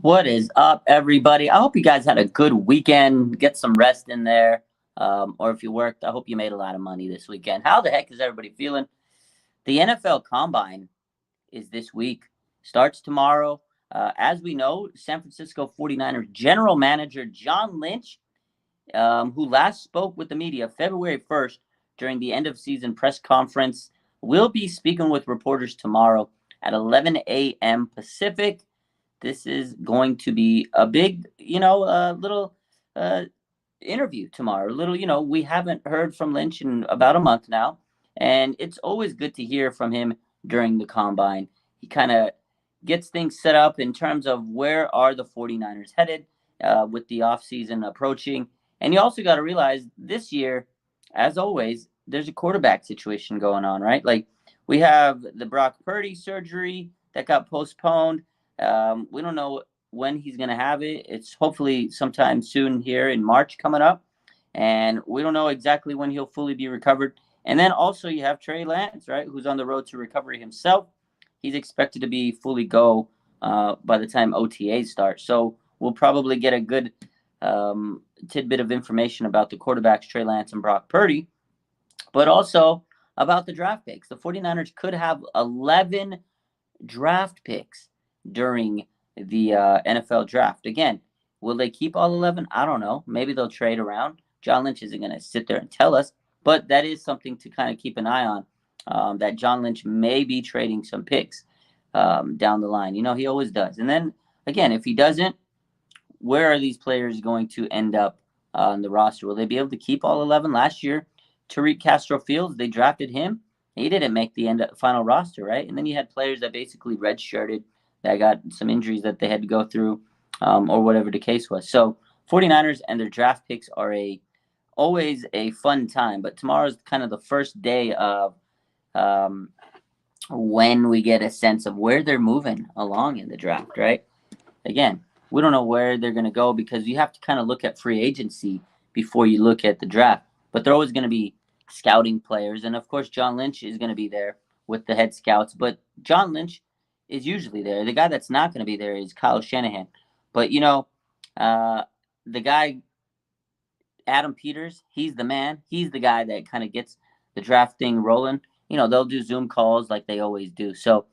What is up, everybody? I hope you guys had a good weekend. Get some rest in there. Or if you worked, I hope you made a lot of money this weekend. How the heck is everybody feeling? The NFL Combine is this week, starts tomorrow. As we know, San Francisco 49ers general manager John Lynch, who last spoke with the media February 1st during the end of season press conference, will be speaking with reporters tomorrow at 11 a.m. Pacific. This is going to be a big, little uh, interview tomorrow. We haven't heard from Lynch in about a month now, and it's always good to hear from him during the combine. He kind of gets things set up in terms of where are the 49ers headed with the offseason approaching. And you also got to realize this year, as always, there's a quarterback situation going on, right? Like we have the Brock Purdy surgery that got postponed. We don't know when he's going to have it. It's hopefully sometime soon here in March coming up. And we don't know exactly when he'll fully be recovered. And then also you have Trey Lance, right, who's on the road to recovery himself. He's expected to be fully go by the time OTAs start. So we'll probably get a good tidbit of information about the quarterbacks, Trey Lance and Brock Purdy, but also about the draft picks. The 49ers could have 11 draft picks during the NFL draft. Again, will they keep all 11? I don't know. Maybe they'll trade around. John Lynch isn't going to sit there and tell us, but that is something to kind of keep an eye on, that John Lynch may be trading some picks down the line. He always does. And then, again, if he doesn't, where are these players going to end up on the roster? Will they be able to keep all 11? Last year, Tariq Castro-Fields, they drafted him. He didn't make the final roster, right? And then you had players that basically redshirted, that got some injuries that they had to go through, or whatever the case was. So 49ers and their draft picks are always a fun time. But tomorrow's kind of the first day of when we get a sense of where they're moving along in the draft, right? Again, we don't know where they're going to go because you have to kind of look at free agency before you look at the draft. But they're always going to be scouting players. And, of course, John Lynch is going to be there with the head scouts. But John Lynch is usually there. The guy that's not going to be there is Kyle Shanahan. But, the guy, Adam Peters, he's the man. He's the guy that kind of gets the draft thing rolling. They'll do Zoom calls like they always do. So,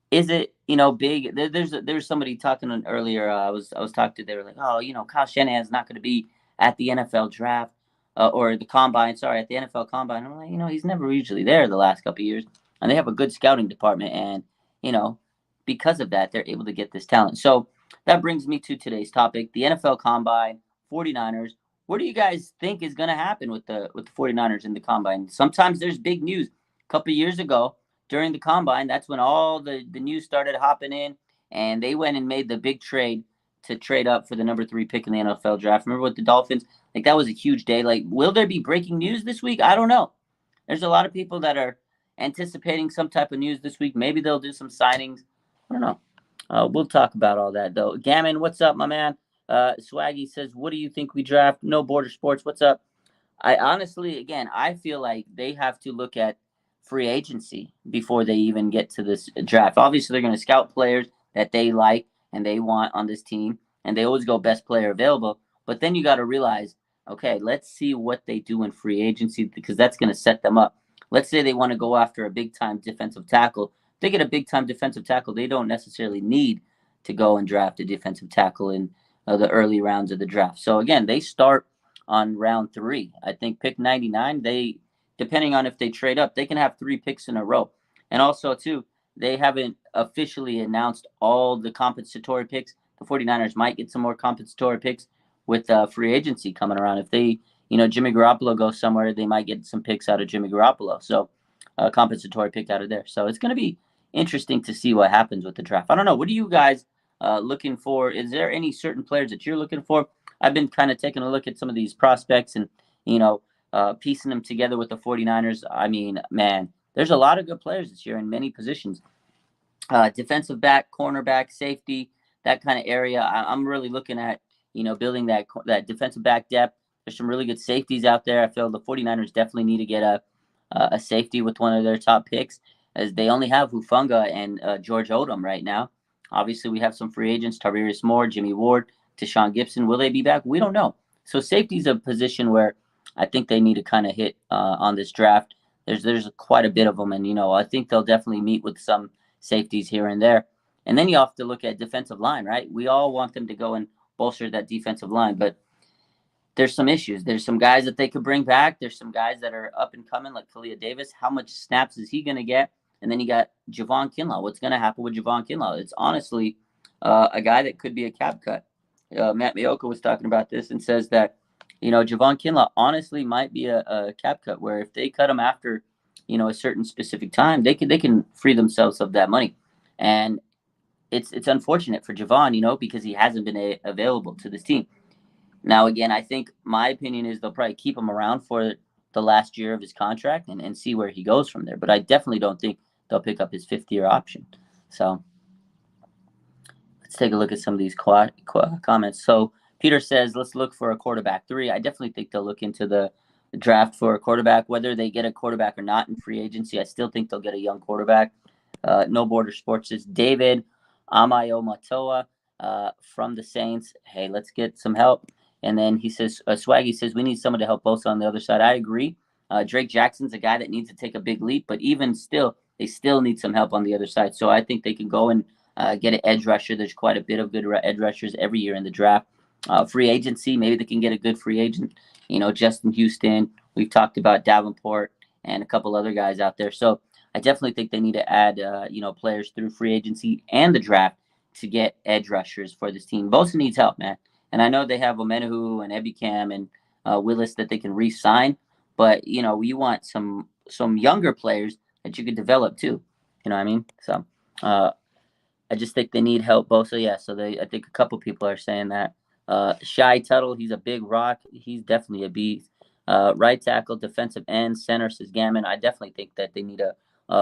is it big? There's somebody talking earlier. I was talking to. They were like, Kyle Shanahan's not going to be at the NFL draft or the combine. Sorry, at the NFL combine. I'm like, he's never usually there the last couple of years, and they have a good scouting department, and because of that, they're able to get this talent. So that brings me to today's topic: the NFL combine, 49ers. What do you guys think is going to happen with the 49ers in the combine? Sometimes there's big news. A couple of years ago, during the combine, that's when all the news started hopping in, and they went and made the big trade to trade up for the number 3 pick in the NFL draft. Remember with the Dolphins? Like, that was a huge day. Like, will there be breaking news this week? I don't know. There's a lot of people that are anticipating some type of news this week. Maybe they'll do some signings. I don't know. We'll talk about all that, though. Gammon, what's up, my man? Swaggy says, what do you think we draft? No Border Sports, what's up? I honestly, again, I feel like they have to look at free agency before they even get to this draft. Obviously, they're going to scout players that they like and they want on this team, and they always go best player available. But then you got to realize, okay, let's see what they do in free agency because that's going to set them up. Let's say they want to go after a big-time defensive tackle. If they get a big-time defensive tackle, they don't necessarily need to go and draft a defensive tackle in the early rounds of the draft. So, again, they start on round 3. I think pick 99, depending on if they trade up, they can have 3 picks in a row. And also, too, they haven't officially announced all the compensatory picks. The 49ers might get some more compensatory picks with free agency coming around. If they, Jimmy Garoppolo goes somewhere, they might get some picks out of Jimmy Garoppolo. So a compensatory pick out of there. So it's going to be interesting to see what happens with the draft. I don't know. What are you guys looking for? Is there any certain players that you're looking for? I've been kind of taking a look at some of these prospects and, piecing them together with the 49ers. I mean, man, there's a lot of good players this year in many positions. Defensive back, cornerback, safety, that kind of area. I'm really looking at, building that defensive back depth. There's some really good safeties out there. I feel the 49ers definitely need to get a safety with one of their top picks, as they only have Hufanga and George Odom right now. Obviously, we have some free agents: Tavarius Moore, Jimmy Ward, Deshaun Gibson. Will they be back? We don't know. So safety is a position where I think they need to kind of hit on this draft. There's quite a bit of them, and I think they'll definitely meet with some safeties here and there. And then you have to look at defensive line, right? We all want them to go and bolster that defensive line, but there's some issues. There's some guys that they could bring back. There's some guys that are up and coming, like Kalia Davis. How much snaps is he going to get? And then you got Javon Kinlaw. What's going to happen with Javon Kinlaw? It's honestly a guy that could be a cap cut. Matt Maiocco was talking about this and says that, Javon Kinlaw honestly might be a cap cut where if they cut him after, a certain specific time, they can free themselves of that money. And it's unfortunate for Javon, because he hasn't been available to this team. Now, again, I think my opinion is they'll probably keep him around for the last year of his contract and see where he goes from there. But I definitely don't think they'll pick up his fifth-year option. So let's take a look at some of these comments. So Peter says, let's look for a quarterback 3. I definitely think they'll look into the draft for a quarterback. Whether they get a quarterback or not in free agency, I still think they'll get a young quarterback. No Border Sports says, David Amayo Matoa from the Saints. Hey, let's get some help. And then he says, Swaggy says, we need someone to help Bosa on the other side. I agree. Drake Jackson's a guy that needs to take a big leap, but even still, they still need some help on the other side. So I think they can go and get an edge rusher. There's quite a bit of good edge rushers every year in the draft. Free agency, maybe they can get a good free agent. Justin Houston. We've talked about Davenport and a couple other guys out there. So I definitely think they need to add, players through free agency and the draft to get edge rushers for this team. Bosa needs help, man. And I know they have Omenahu and Ebicam and Willis that they can re-sign, but you want some younger players that you could develop too. You know what I mean? So I just think they need help. Bosa, yeah. So I think a couple people are saying that. Shy Tuttle, he's a big rock. He's definitely a beast. Right tackle, defensive end, center, says Gammon. I definitely think that they need to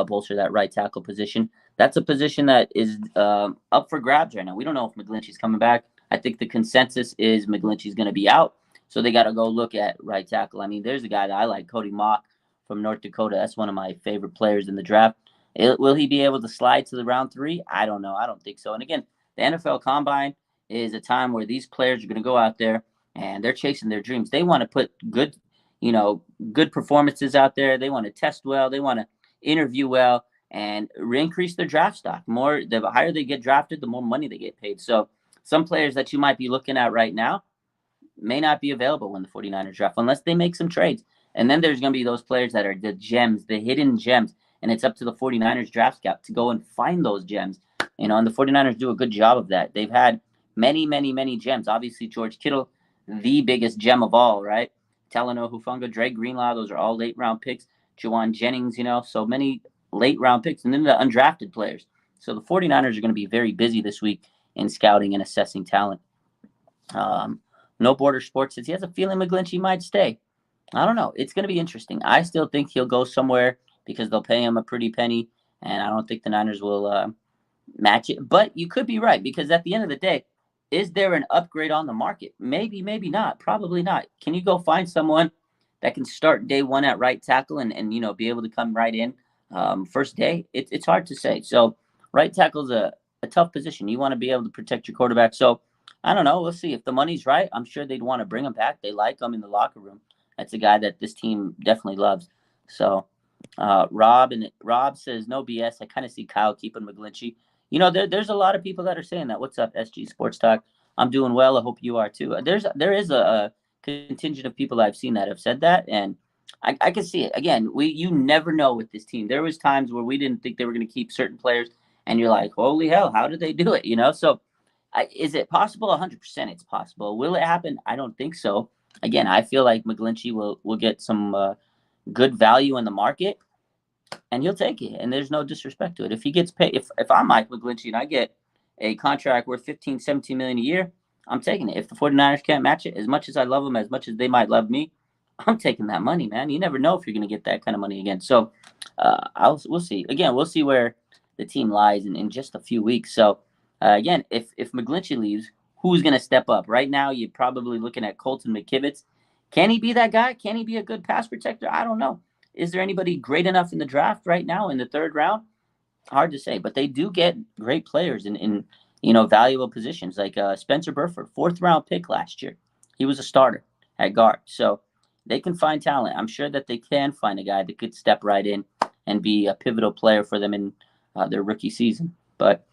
bolster that right tackle position. That's a position that is up for grabs right now. We don't know if McGlinchey's coming back. I think the consensus is McGlinchey's going to be out. So they got to go look at right tackle. I mean, there's a guy that I like, Cody Mock from North Dakota. That's one of my favorite players in the draft. Will he be able to slide to the round 3? I don't know. I don't think so. And again, the NFL Combine is a time where these players are going to go out there and they're chasing their dreams. They want to put good performances out there. They want to test well. They want to interview well and increase their draft stock. The higher they get drafted, the more money they get paid. So some players that you might be looking at right now may not be available when the 49ers draft unless they make some trades. And then there's going to be those players that are the gems, the hidden gems. And it's up to the 49ers draft scout to go and find those gems. And the 49ers do a good job of that. They've had many, many, many gems. Obviously, George Kittle, the biggest gem of all, right? Talanoa Hufanga, Dre Greenlaw, those are all late-round picks. Juwan Jennings, so many late-round picks. And then the undrafted players. So the 49ers are going to be very busy this week in scouting and assessing talent. No Border Sports says he has a feeling McGlinchey might stay. I don't know. It's going to be interesting. I still think he'll go somewhere because they'll pay him a pretty penny, and I don't think the Niners will match it. But you could be right, because at the end of the day, is there an upgrade on the market? Maybe, maybe not. Probably not. Can you go find someone that can start day one at right tackle and be able to come right in first day? It's hard to say. So right tackle is a tough position. You want to be able to protect your quarterback. So I don't know. We'll see. If the money's right, I'm sure they'd want to bring him back. They like him in the locker room. That's a guy that this team definitely loves. So Rob says, no BS. I kind of see Kyle keeping McGlinchey. There's a lot of people that are saying that. What's up, SG Sports Talk? I'm doing well. I hope you are too. There is a contingent of people I've seen that have said that, and I can see it. Again, you never know with this team. There was times where we didn't think they were going to keep certain players, and you're like, holy hell, how did they do it? So is it possible? 100% it's possible. Will it happen? I don't think so. Again, I feel like McGlinchey will get some good value in the market, and he'll take it. And there's no disrespect to it. If he gets paid, if I'm Mike McGlinchey and I get a contract worth $15, $17 million a year, I'm taking it. If the 49ers can't match it, as much as I love them, as much as they might love me, I'm taking that money, man. You never know if you're going to get that kind of money again. So we'll see. Again, we'll see where the team lies in just a few weeks. So again, if McGlinchey leaves, who's going to step up? Right now, you're probably looking at Colton McKivitz. Can he be that guy? Can he be a good pass protector? I don't know. Is there anybody great enough in the draft right now in the third round? Hard to say, but they do get great players in valuable positions like Spencer Burford, fourth round pick last year. He was a starter at guard, so they can find talent. I'm sure that they can find a guy that could step right in and be a pivotal player for them in their rookie season. But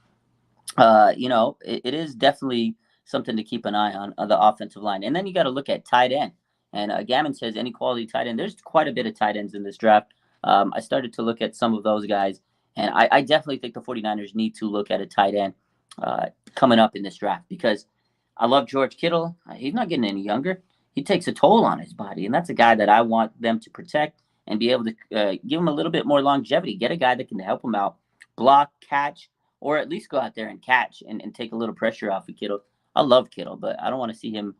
it is definitely something to keep an eye on the offensive line. And then you got to look at tight end. And Gammon says any quality tight end. There's quite a bit of tight ends in this draft. I started to look at some of those guys, and I definitely think the 49ers need to look at a tight end coming up in this draft because I love George Kittle. He's not getting any younger. He takes a toll on his body, and that's a guy that I want them to protect and be able to give him a little bit more longevity. Get a guy that can help him out, block, catch, or at least go out there and catch and take a little pressure off of Kittle. I love Kittle, but I don't want to see him,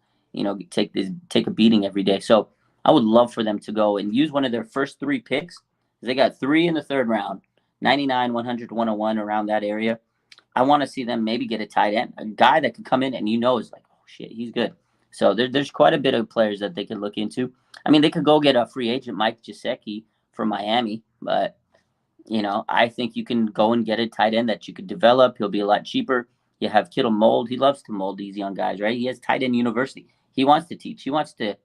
take a beating every day. So I would love for them to go and use one of their first 3 picks. They got 3 in the third round, 99, 100, 101 around that area. I want to see them maybe get a tight end, a guy that could come in and is like, oh shit, he's good. So there's quite a bit of players that they could look into. I mean, they could go get a free agent, Mike Gesicki from Miami, but I think you can go and get a tight end that you could develop. He'll be a lot cheaper. You have Kittle mold. He loves to mold these young guys, right? He has tight end university. He wants to teach. He wants to,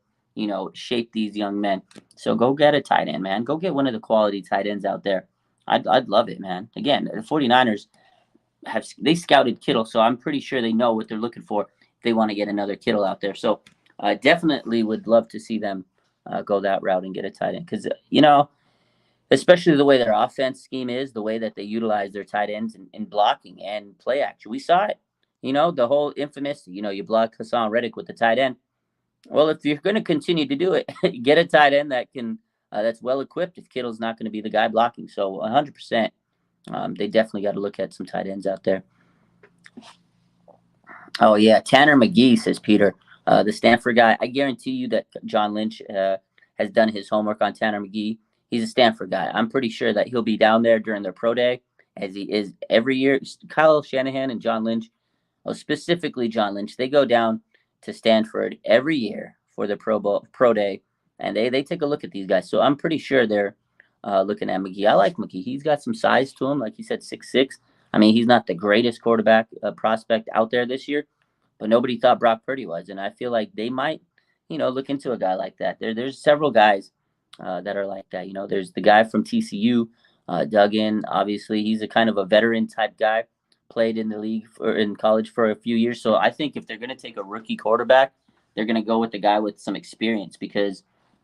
shape these young men. So go get a tight end, man. Go get one of the quality tight ends out there. I'd love it, man. Again, the 49ers they scouted Kittle, so I'm pretty sure they know what they're looking for if they want to get another Kittle out there. So I definitely would love to see them go that route and get a tight end because, especially the way their offense scheme is, the way that they utilize their tight ends in blocking and play action. We saw it. The whole infamous, you block Hassan Reddick with the tight end. Well, if you're going to continue to do it, get a tight end that's well equipped if Kittle's not going to be the guy blocking. So 100%, they definitely got to look at some tight ends out there. Oh, yeah. Tanner McGee, says Peter, the Stanford guy. I guarantee you that John Lynch has done his homework on Tanner McGee. He's a Stanford guy. I'm pretty sure that he'll be down there during their pro day, as he is every year. Kyle Shanahan and John Lynch, specifically John Lynch, they go down to Stanford every year for the pro day, and they take a look at these guys. So I'm pretty sure they're looking at McGee. I like McGee. He's got some size to him, like you said, 6'6". I mean, he's not the greatest quarterback prospect out there this year, but nobody thought Brock Purdy was, and I feel like they might, look into a guy like that. There's several guys that are like that. There's the guy from TCU, Duggan. Obviously, he's a kind of a veteran type guy. Played in the league in college for a few years. So I think if they're going to take a rookie quarterback, they're going to go with the guy with some experience because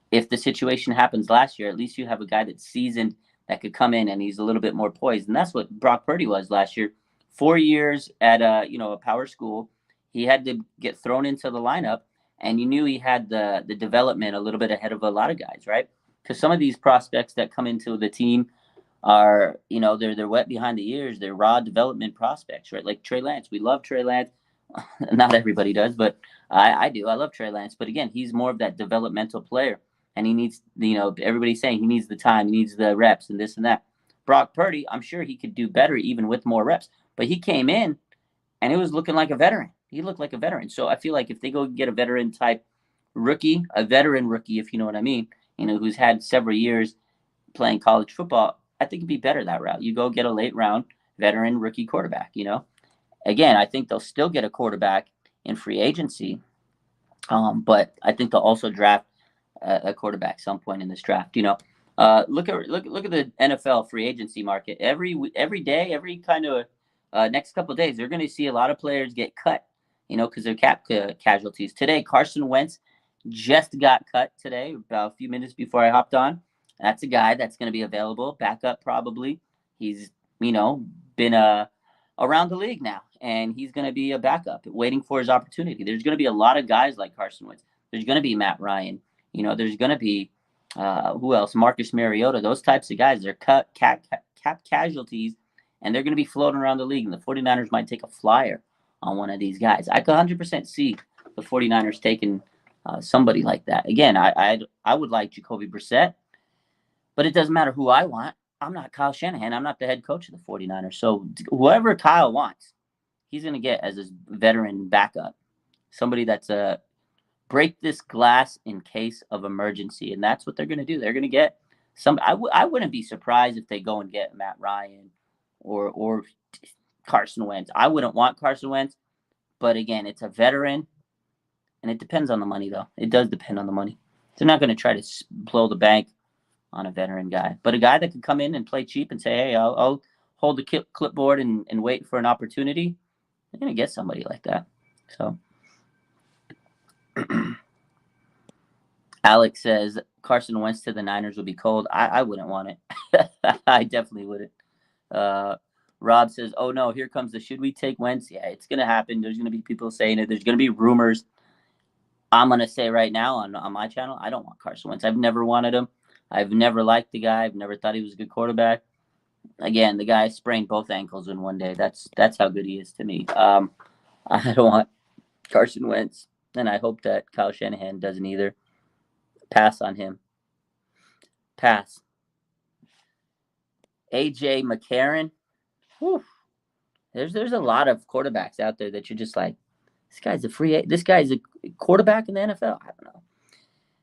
if the situation happens last year, at least you have a guy that's seasoned that could come in and he's a little bit more poised. And that's what Brock Purdy was last year. 4 years at a power school, he had to get thrown into the lineup, and you knew he had the development a little bit ahead of a lot of guys, right? Because some of these prospects that come into the team are, they're wet behind the ears. They're raw development prospects, right? Like Trey Lance. We love Trey Lance. Not everybody does, but I do. I love Trey Lance. But again, he's more of that developmental player. And he needs, everybody's saying he needs the time, he needs the reps and this and that. Brock Purdy, I'm sure he could do better even with more reps. But he came in and it was looking like a veteran. He looked like a veteran. So I feel like if they go get a veteran type rookie, a veteran rookie, if you know what I mean, who's had several years playing college football, I think it'd be better that route. You go get a late round veteran rookie quarterback, Again, I think they'll still get a quarterback in free agency, but I think they'll also draft a quarterback some point in this draft. Look at the NFL free agency market. Every day, every kind of next couple of days, they're going to see a lot of players get cut. Because they're cap casualties. Today, Carson Wentz just got cut today, about a few minutes before I hopped on. That's a guy that's going to be available, backup probably. He's been around the league now, and he's going to be a backup, waiting for his opportunity. There's going to be a lot of guys like Carson Wentz. There's going to be Matt Ryan. There's going to be who else? Marcus Mariota. Those types of guys. They're cap casualties, and they're going to be floating around the league. And the 49ers might take a flyer on one of these guys. I could 100% see the 49ers taking somebody like that. Again, I would like Jacoby Brissett, but it doesn't matter who I want. I'm not Kyle Shanahan. I'm not the head coach of the 49ers. So whoever Kyle wants, he's going to get as a veteran backup, somebody that's a break this glass in case of emergency. And that's what they're going to do. They're going to get some. I wouldn't be surprised if they go and get Matt Ryan or Carson Wentz. I wouldn't want Carson Wentz, but again, it's a veteran, and it depends on the money, though. It does depend on the money. They're not going to try to blow the bank on a veteran guy, but a guy that can come in and play cheap and say, "Hey, I'll hold the clipboard and wait for an opportunity." They're going to get somebody like that. So, Alex says Carson Wentz to the Niners would be cold. I wouldn't want it. I definitely wouldn't. Rob says, "Oh no, here comes the should we take Wentz?" Yeah, it's gonna happen. There's gonna be people saying it. There's gonna be rumors. I'm gonna say right now on my channel, I don't want Carson Wentz. I've never wanted him. I've never liked the guy. I've never thought he was a good quarterback. Again, the guy sprained both ankles in one day. That's how good he is to me. I don't want Carson Wentz, and I hope that Kyle Shanahan doesn't either. Pass on him. Pass. AJ McCarron. Whew. There's a lot of quarterbacks out there that you're just like, this guy's a quarterback in the NFL. I don't know.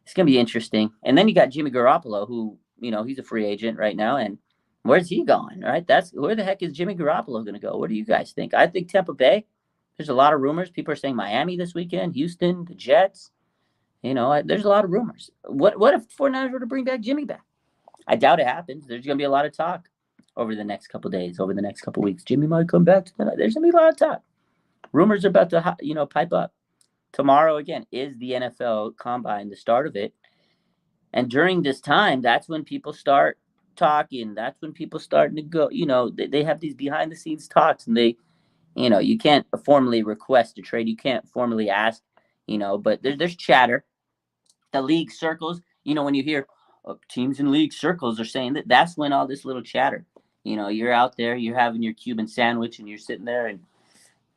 It's gonna be interesting. And then you got Jimmy Garoppolo, who, he's a free agent right now, and where's he going? Right? That's where the heck is Jimmy Garoppolo gonna go? What do you guys think? I think Tampa Bay. There's a lot of rumors. People are saying Miami this weekend, Houston, the Jets. There's a lot of rumors. What if 49ers were to bring back Jimmy back? I doubt it happens. There's going to be a lot of talk over the next couple of days, over the next couple of weeks. Jimmy might come back to that. There's going to be a lot of talk. Rumors are about to, pipe up. Tomorrow, again, is the NFL Combine, the start of it. And during this time, that's when people start talking. That's when people start to go, they have these behind-the-scenes talks, and you can't formally request a trade. You can't formally ask, but there's chatter. The league circles, when you hear teams in league circles are saying that's when all this little chatter, you're out there, you're having your Cuban sandwich and you're sitting there and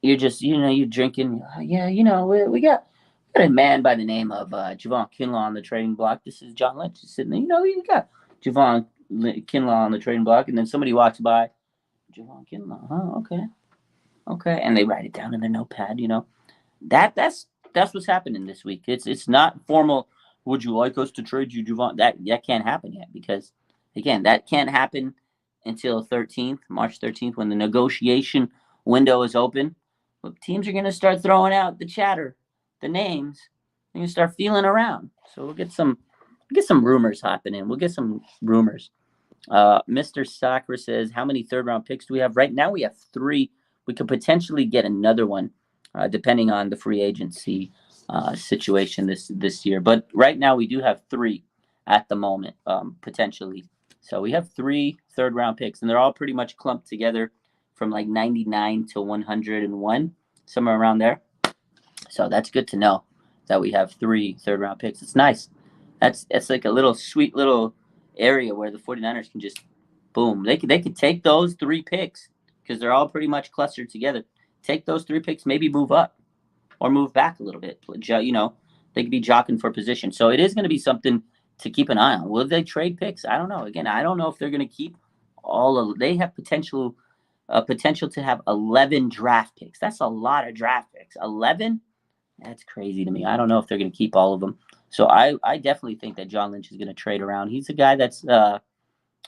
you're just, you're drinking. Yeah, we got a man by the name of Javon Kinlaw on the trading block. This is John Lynch sitting there. You got Javon Kinlaw on the trading block, and then somebody walks by. Javon Kinlaw, huh? Okay, and they write it down in their notepad. That's what's happening this week. It's not formal. Would you like us to trade you, Javon? That can't happen yet because, again, that can't happen until March 13th, when the negotiation window is open. But teams are going to start throwing out the chatter, the names. They're going to start feeling around. So we'll get some rumors happening. We'll get some rumors. Mr. Soccer says, how many third-round picks do we have? Right now we have 3. We could potentially get another one, depending on the free agency situation this year. But right now we do have 3 at the moment, potentially. So we have 3 third-round picks, and they're all pretty much clumped together from like 99 to 101, somewhere around there. So that's good to know that we have 3 third-round picks. It's nice. It's like a little sweet little area where the 49ers can just, boom. They could take those 3 picks because they're all pretty much clustered together. Take those 3 picks, maybe move up or move back a little bit. They could be jockeying for position. So it is going to be something to keep an eye on. Will they trade picks? I don't know. Again, I don't know if they're going to keep all of. They have potential to have 11 draft picks. That's a lot of draft picks. 11? That's crazy to me. I don't know if they're going to keep all of them. So I definitely think that John Lynch is going to trade around. He's a guy that's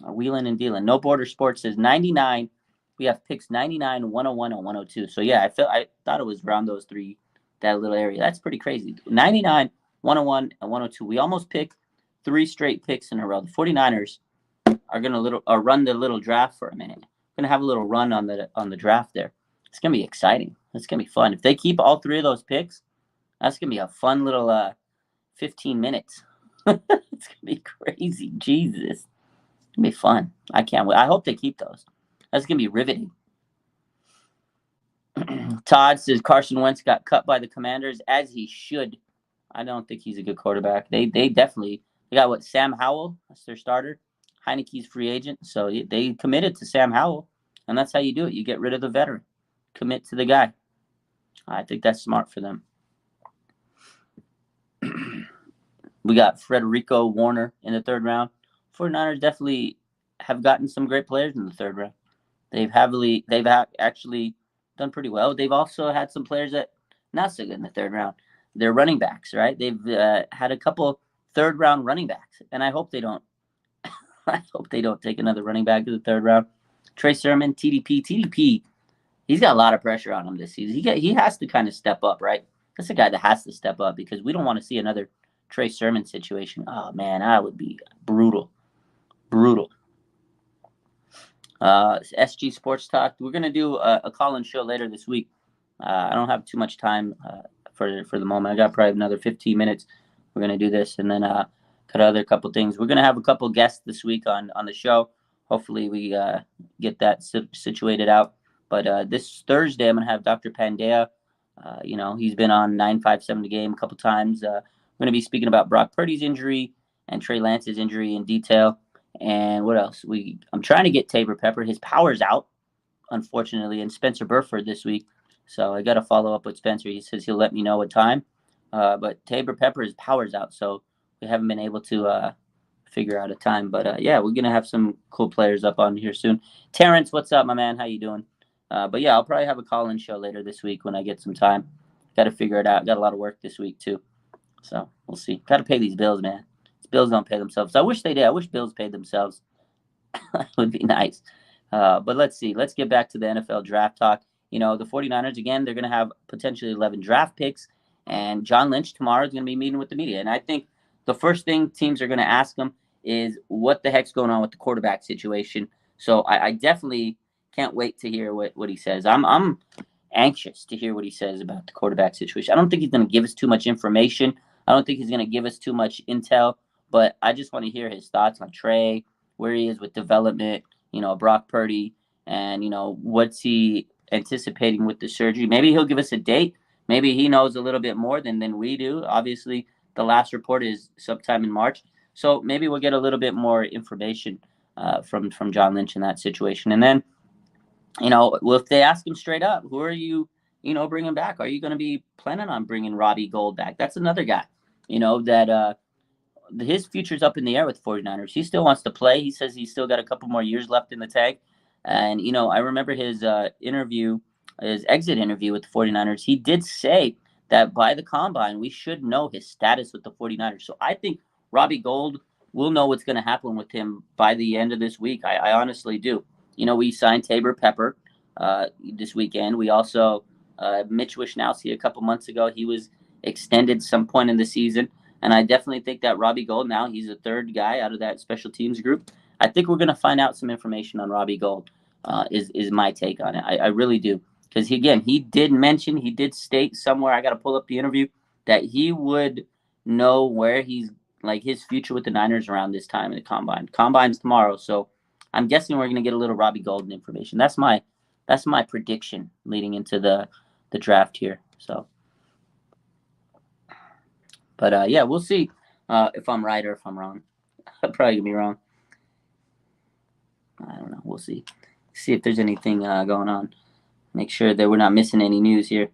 wheeling and dealing. No Border Sports says 99. We have picks 99, 101, and 102. So yeah, I thought it was around those 3, that little area. That's pretty crazy. 99, 101, and 102. We almost picked 3 straight picks in a row. The 49ers are going to run the little draft for a minute. Going to have a little run on the draft there. It's going to be exciting. It's going to be fun. If they keep all 3 of those picks, that's going to be a fun little 15 minutes. It's going to be crazy. Jesus. It's going to be fun. I can't wait. I hope they keep those. That's going to be riveting. Todd says Carson Wentz got cut by the Commanders, as he should. I don't think he's a good quarterback. They got Sam Howell. That's their starter. Heineke's free agent. So they committed to Sam Howell. And that's how you do it. You get rid of the veteran. Commit to the guy. I think that's smart for them. We got Federico Warner in the 3rd round. 49ers definitely have gotten some great players in the 3rd round. They've actually done pretty well. They've also had some players that not so good in the 3rd round. They're running backs, right? They've had a couple 3rd round running backs, and I hope they don't. I hope they don't take another running back in the 3rd round. Trey Sermon, TDP. He's got a lot of pressure on him this season. He has to kind of step up, right? That's a guy that has to step up because we don't want to see another Trey Sermon situation. Oh man, that would be brutal. SG Sports Talk. We're gonna do a call-in show later this week. I don't have too much time for the moment. I got probably another 15 minutes. We're gonna do this and then cut other couple things. We're gonna have a couple guests this week on the show. Hopefully we get that situated out. But this Thursday I'm gonna have Dr. Pandya. He's been on 957 The Game a couple times. We're gonna be speaking about Brock Purdy's injury and Trey Lance's injury in detail. And what else? I'm trying to get Tabor Pepper. His power's out, unfortunately, and Spencer Burford this week. So I got to follow up with Spencer. He says he'll let me know what time. But Tabor Pepper's power's out, so we haven't been able to figure out a time. But yeah, we're gonna have some cool players up on here soon. Terrence, what's up, my man? How you doing? But yeah, I'll probably have a call-in show later this week when I get some time. Got to figure it out. Got a lot of work this week too, so we'll see. Got to pay these bills, man. These bills don't pay themselves. I wish they did. I wish bills paid themselves. That would be nice. But let's see. Let's get back to the NFL draft talk. The 49ers, again, they're going to have potentially 11 draft picks. And John Lynch tomorrow is going to be meeting with the media. And I think the first thing teams are going to ask him is what the heck's going on with the quarterback situation. So I definitely can't wait to hear what he says. I'm anxious to hear what he says about the quarterback situation. I don't think he's going to give us too much information. I don't think he's going to give us too much intel. But I just want to hear his thoughts on Trey, where he is with development, Brock Purdy, and, what's he anticipating with the surgery. Maybe he'll give us a date. Maybe he knows a little bit more than we do. Obviously, the last report is sometime in March. So maybe we'll get a little bit more information from John Lynch in that situation. And then, well, if they ask him straight up, who are you, bringing back? Are you going to be planning on bringing Robbie Gould back? That's another guy, that his future's up in the air with 49ers. He still wants to play. He says he's still got a couple more years left in the tank. And, I remember his his exit interview with the 49ers. He did say that by the combine, we should know his status with the 49ers. So I think Robbie Gould will know what's going to happen with him by the end of this week. I honestly do. We signed Tabor Pepper this weekend. We also, Mitch Wishnowsky a couple months ago, he was extended some point in the season. And I definitely think that Robbie Gould, now he's a third guy out of that special teams group. I think we're going to find out some information on Robbie Gould, is my take on it. I really do. Because, he did state somewhere, I got to pull up the interview, that he would know where he's, like, his future with the Niners around this time in the combine. Combine's tomorrow, so I'm guessing we're going to get a little Robbie Gould information. That's my prediction leading into the draft here. So. But yeah, we'll see if I'm right or if I'm wrong. I'm probably gonna be wrong. I don't know. We'll see. See if there's anything going on. Make sure that we're not missing any news here.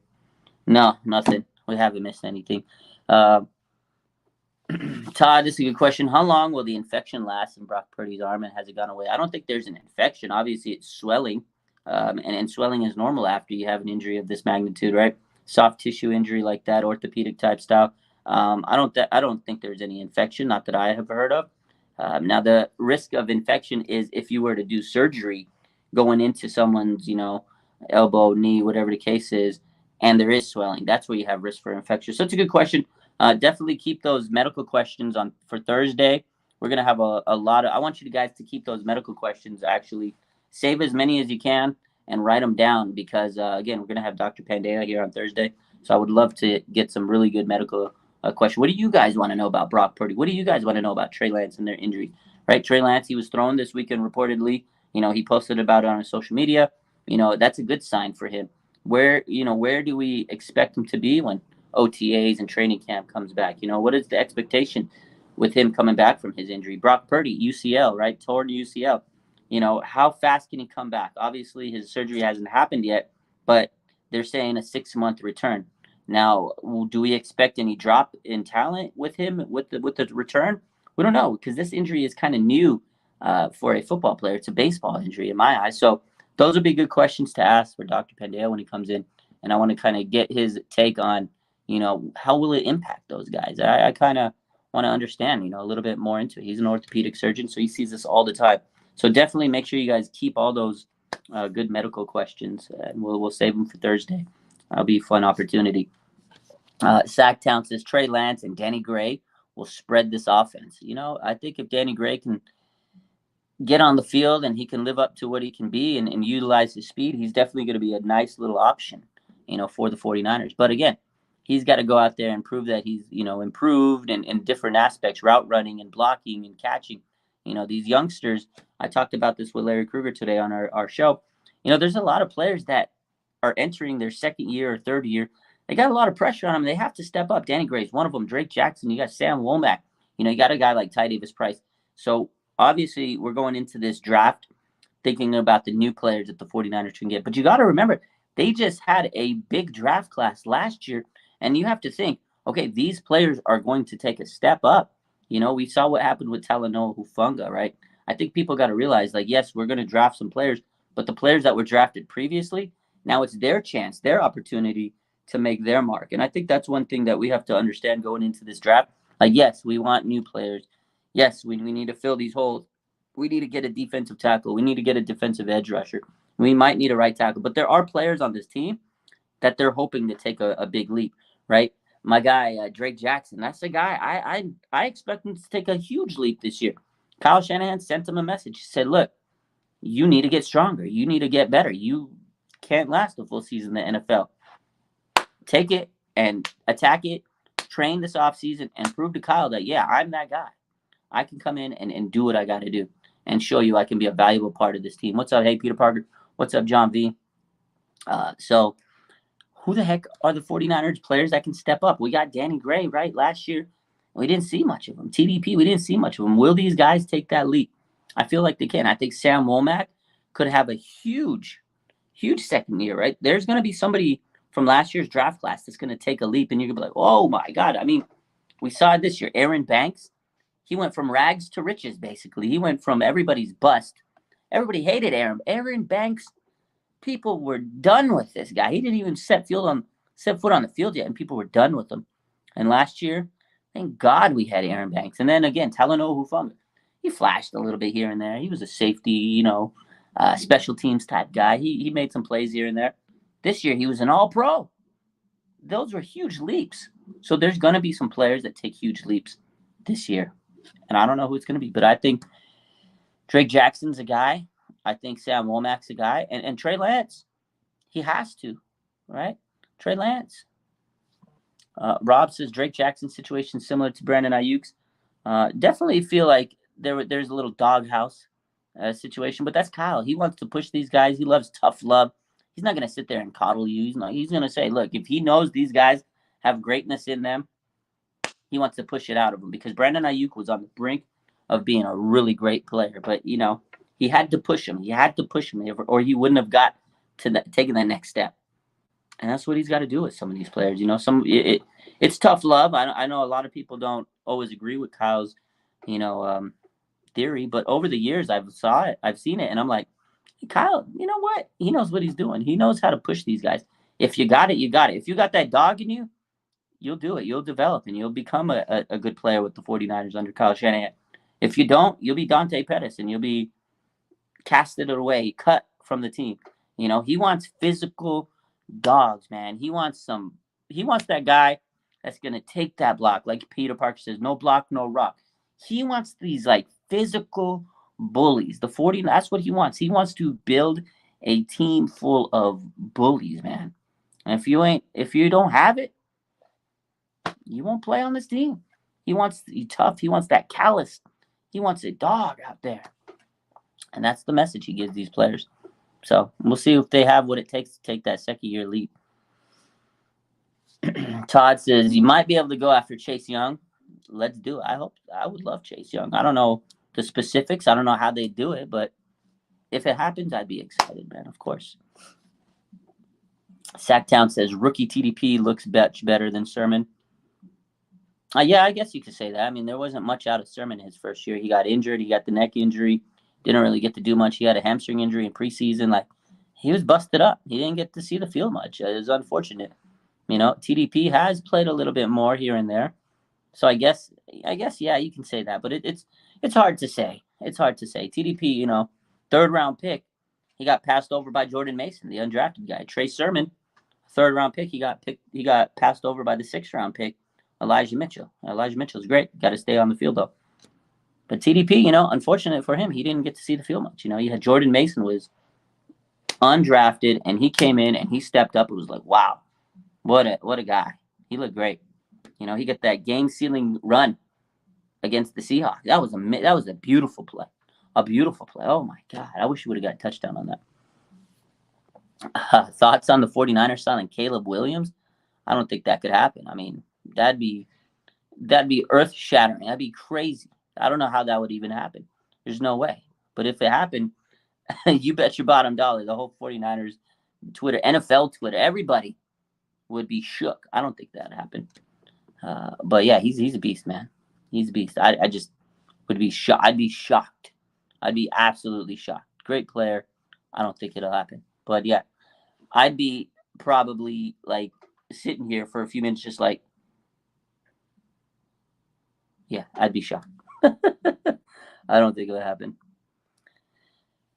No, nothing. We haven't missed anything. Todd, this is a good question. How long will the infection last in Brock Purdy's arm, and has it gone away? I don't think there's an infection. Obviously, it's swelling, and swelling is normal after you have an injury of this magnitude, right? Soft tissue injury like that, orthopedic type style. I don't think there's any infection, not that I have heard of. Now, the risk of infection is if you were to do surgery going into someone's, elbow, knee, whatever the case is, and there is swelling. That's where you have risk for infection. So it's a good question. Definitely keep those medical questions on for Thursday. We're going to have a lot of, I want you guys to keep those medical questions, actually save as many as you can and write them down because, again, we're going to have Dr. Pandya here on Thursday. So I would love to get some really good medical question. What do you guys want to know about Brock Purdy? What do you guys want to know about Trey Lance and their injuries? Right, Trey Lance, he was thrown this weekend reportedly. He posted about it on his social media. That's a good sign for him. Where do we expect him to be when OTAs and training camp comes back? What is the expectation with him coming back from his injury? Brock Purdy, UCL, right? Torn UCL. How fast can he come back? Obviously, his surgery hasn't happened yet, but they're saying a 6-month return. Now, do we expect any drop in talent with him with the return? We don't know because this injury is kind of new for a football player. It's a baseball injury in my eyes. So those would be good questions to ask for Dr. Pandya when he comes in. And I want to kind of get his take on, how will it impact those guys? I kind of want to understand, a little bit more into it. He's an orthopedic surgeon, so he sees this all the time. So definitely make sure you guys keep all those good medical questions, and we'll save them for Thursday. That'll be a fun opportunity. Sacktown says Trey Lance and Danny Gray will spread this offense. I think if Danny Gray can get on the field and he can live up to what he can be and utilize his speed, he's definitely going to be a nice little option, for the 49ers. But again, he's got to go out there and prove that he's, improved in different aspects, route running and blocking and catching. These youngsters, I talked about this with Larry Kruger today on our show. There's a lot of players that are entering their second year or third year. They got a lot of pressure on them. They have to step up. Danny Gray's one of them. Drake Jackson. You got Sam Womack. You got a guy like Ty Davis Price. So obviously, we're going into this draft thinking about the new players that the 49ers can get. But you got to remember, they just had a big draft class last year. And you have to think, okay, these players are going to take a step up. We saw what happened with Talanoa Hufanga, right? I think people got to realize, yes, we're going to draft some players, but the players that were drafted previously, now it's their chance, their opportunity to make their mark. And I think that's one thing that we have to understand going into this draft. Yes, we want new players. Yes, we need to fill these holes. We need to get a defensive tackle. We need to get a defensive edge rusher. We might need a right tackle. But there are players on this team that they're hoping to take a big leap, right? My guy, Drake Jackson, that's the guy I expect him to take a huge leap this year. Kyle Shanahan sent him a message. He said, look, you need to get stronger. You need to get better. You can't last a full season in the NFL. Take it and attack it, train this offseason, and prove to Kyle that, yeah, I'm that guy. I can come in and do what I got to do and show you I can be a valuable part of this team. What's up? Hey, Peter Parker. What's up, John V? So who the heck are the 49ers players that can step up? We got Danny Gray, right? Last year, we didn't see much of him. TDP, we didn't see much of him. Will these guys take that leap? I feel like they can. I think Sam Womack could have a huge second year, right? There's going to be somebody from last year's draft class that's going to take a leap, and you're going to be like, oh, my God. I mean, we saw it this year. Aaron Banks, he went from rags to riches, basically. He went from everybody's bust. Everybody hated Aaron. Aaron Banks, people were done with this guy. He didn't even set foot on the field yet, and people were done with him. And last year, thank God we had Aaron Banks. And then again, Talanoa Hufanga. He flashed a little bit here and there. He was a safety, special teams type guy. He made some plays here and there. This year, he was an all-pro. Those were huge leaps. So there's going to be some players that take huge leaps this year. And I don't know who it's going to be, but I think Drake Jackson's a guy. I think Sam Womack's a guy. And Trey Lance, he has to, right? Trey Lance. Rob says Drake Jackson's situation similar to Brandon Ayuk's. Definitely feel like there's a little doghouse situation, but that's Kyle. He wants to push these guys. He loves tough love. He's not going to sit there and coddle you. He's going to say, look, if he knows these guys have greatness in them, he wants to push it out of them, because Brandon Ayuk was on the brink of being a really great player, but he had to push him. He had to push him, or he wouldn't have got to taking that next step. And that's what he's got to do with some of these players. It's tough love. I know a lot of people don't always agree with Kyle's, theory, but over the years I've seen it, and I'm like, hey, Kyle, you know what? He knows what he's doing. He knows how to push these guys. If you got it, you got it. If you got that dog in you, you'll do it. You'll develop, and you'll become a good player with the 49ers under Kyle Shanahan. If you don't, you'll be Dante Pettis, and you'll be casted away, cut from the team. He wants physical dogs, man. He wants that guy that's going to take that block. Like Peter Parker says, no block, no rock. He wants these physical bullies. The 40, that's what he wants. He wants to build a team full of bullies, man. And if you don't have it, you won't play on this team. He wants to be tough. He wants that callous. He wants a dog out there. And that's the message he gives these players. So we'll see if they have what it takes to take that second year leap. Todd says you might be able to go after Chase Young. Let's do it. I would love Chase Young. I don't know the specifics. I don't know how they do it, but if it happens, I'd be excited, man, of course. Sacktown says rookie TDP looks much better than Sermon. Yeah, I guess you could say that. I mean, there wasn't much out of Sermon his first year. He got injured. He got the neck injury. Didn't really get to do much. He had a hamstring injury in preseason. He was busted up. He didn't get to see the field much. It was unfortunate. TDP has played a little bit more here and there. So I guess, yeah, you can say that. But It's hard to say. It's hard to say. TDP, third round pick. He got passed over by Jordan Mason, the undrafted guy. Trey Sermon, third round pick. He got picked. He got passed over by the sixth round pick, Elijah Mitchell. Elijah Mitchell's great. Got to stay on the field though. But TDP, unfortunate for him, he didn't get to see the field much. You had Jordan Mason was undrafted, and he came in and he stepped up. It was like, wow, what a guy. He looked great. He got that game sealing run against the Seahawks. That was a beautiful play. A beautiful play. Oh my God. I wish he would have got a touchdown on that. Thoughts on the 49ers signing Caleb Williams? I don't think that could happen. I mean, that'd be earth shattering. That'd be crazy. I don't know how that would even happen. There's no way. But if it happened, you bet your bottom dollar the whole 49ers Twitter, NFL Twitter, everybody would be shook. I don't think that'd happen. But yeah, he's a beast, man. He's a beast. I just would be shocked. I'd be shocked. I'd be absolutely shocked. Great player. I don't think it'll happen. But yeah, I'd be probably like sitting here for a few minutes just like, yeah, I'd be shocked. I don't think it'll happen.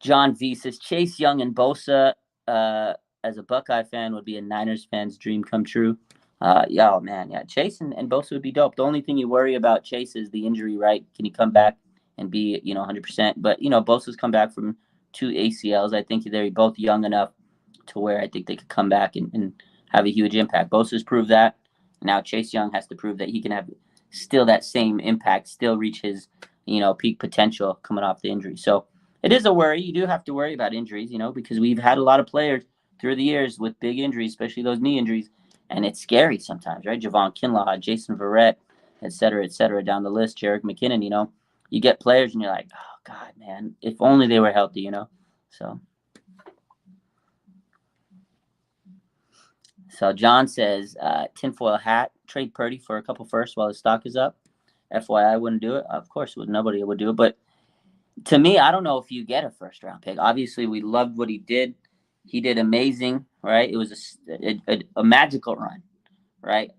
John V says Chase Young and Bosa, as a Buckeye fan, would be a Niners fan's dream come true. Yeah, oh man, yeah. Chase and Bosa would be dope. The only thing you worry about Chase is the injury, right? Can he come back and be, 100%? But, Bosa's come back from 2 ACLs. I think they're both young enough to where I think they could come back and have a huge impact. Bosa's proved that. Now Chase Young has to prove that he can have still that same impact, still reach his, peak potential coming off the injury. So it is a worry. You do have to worry about injuries, because we've had a lot of players through the years with big injuries, especially those knee injuries. And it's scary sometimes, right? Javon Kinlaw, Jason Verrett, et cetera, down the list. Jerick McKinnon, you get players and you're like, oh, God, man, if only they were healthy, So John says, tinfoil hat, trade Purdy for a couple firsts while his stock is up. FYI, I wouldn't do it. Of course, nobody would do it. But to me, I don't know if you get a first-round pick. Obviously, we loved what he did. He did amazing, right? It was a magical run, right?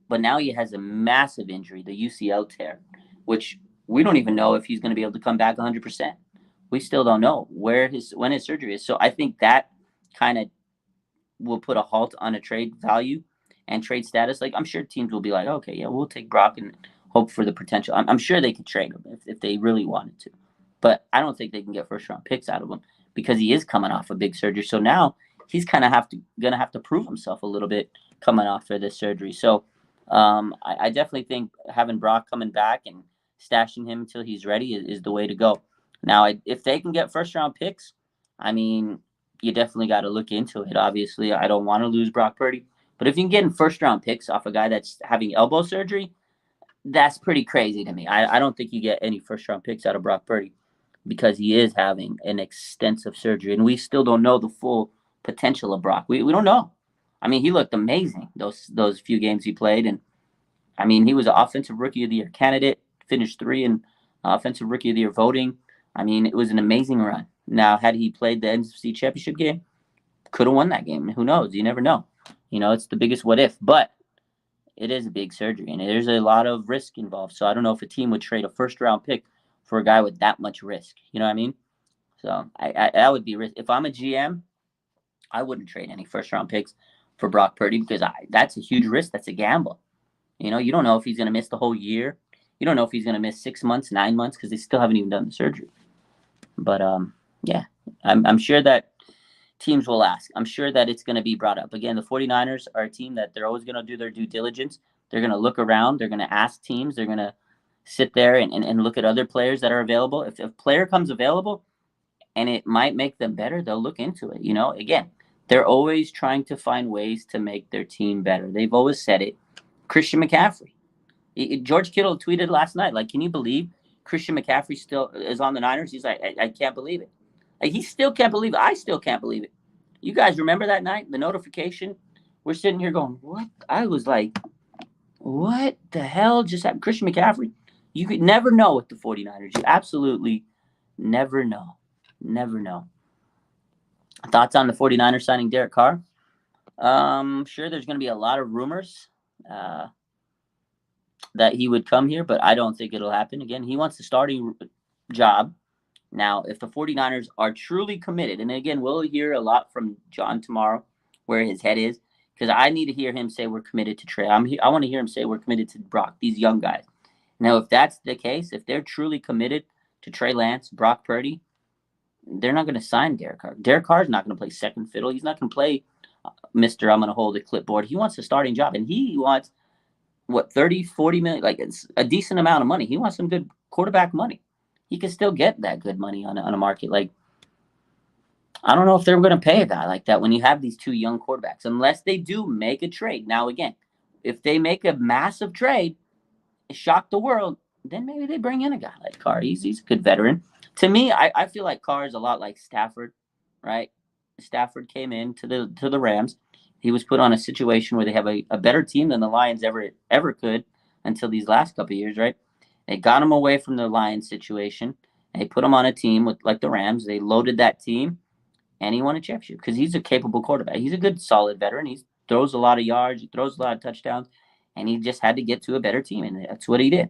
But now he has a massive injury, the UCL tear, which we don't even know if he's going to be able to come back 100%. We still don't know when his surgery is. So I think that kind of will put a halt on a trade value and trade status. Like, I'm sure teams will be like, okay, yeah, we'll take Brock and hope for the potential. I'm sure they could trade him if they really wanted to. But I don't think they can get first-round picks out of him because he is coming off a big surgery. So now he's kind of going to have to prove himself a little bit coming off for this surgery. So I definitely think having Brock coming back and stashing him until he's ready is the way to go. Now, if they can get first-round picks, I mean, you definitely got to look into it. Obviously, I don't want to lose Brock Purdy. But if you can get first-round picks off a guy that's having elbow surgery, that's pretty crazy to me. I don't think you get any first-round picks out of Brock Purdy because he is having an extensive surgery, and we still don't know the full potential of Brock. We don't know. I mean, he looked amazing those few games he played, and I mean, he was an Offensive Rookie of the Year candidate, finished 3 in Offensive Rookie of the Year voting. I mean, it was an amazing run. Now, had he played the NFC Championship game, could have won that game. Who knows? You never know. It's the biggest what if, but it is a big surgery, and there's a lot of risk involved. So I don't know if a team would trade a first-round pick for a guy with that much risk. You know what I mean? So that would be risk. If I'm a GM, I wouldn't trade any first-round picks for Brock Purdy because that's a huge risk. That's a gamble. You don't know if he's going to miss the whole year. You don't know if he's going to miss 6 months, 9 months because they still haven't even done the surgery. But yeah, I'm sure that teams will ask. I'm sure that it's going to be brought up. Again, the 49ers are a team that they're always going to do their due diligence. They're going to look around. They're going to ask teams. They're going to sit there and look at other players that are available. If a player comes available and it might make them better, they'll look into it. Again, they're always trying to find ways to make their team better. They've always said it. Christian McCaffrey. George Kittle tweeted last night, like, can you believe Christian McCaffrey still is on the Niners? He's like, I can't believe it. Like, he still can't believe it. I still can't believe it. You guys remember that night, the notification? We're sitting here going, what? I was like, what the hell just happened? Christian McCaffrey. You could never know with the 49ers. You absolutely never know. Never know. Thoughts on the 49ers signing Derek Carr? Sure, there's going to be a lot of rumors. that he would come here, but I don't think it'll happen. Again, he wants the starting job. Now, if the 49ers are truly committed, and again, we'll hear a lot from John tomorrow where his head is, because I need to hear him say we're committed to Trey. I want to hear him say we're committed to Brock, these young guys. Now, if that's the case, if they're truly committed to Trey Lance, Brock Purdy, they're not going to sign Derek Carr. Derek Carr's not going to play second fiddle. He's not going to play Mr. I'm going to hold a clipboard. He wants a starting job, and he wants, what, 30, 40 million? Like, it's a decent amount of money. He wants some good quarterback money. He can still get that good money on a market. Like, I don't know if they're going to pay a guy like that when you have these two young quarterbacks, unless they do make a trade. Now, again, if they make a massive trade, shock the world, then maybe they bring in a guy like Carr. He's a good veteran. To me, I feel like Carr is a lot like Stafford, right? Stafford came in to the Rams. He was put on a situation where they have a better team than the Lions ever could until these last couple of years, right? They got him away from the Lions situation. They put him on a team with like the Rams. They loaded that team, and he won a championship because he's a capable quarterback. He's a good, solid veteran. He throws a lot of yards. He throws a lot of touchdowns, and he just had to get to a better team, and that's what he did.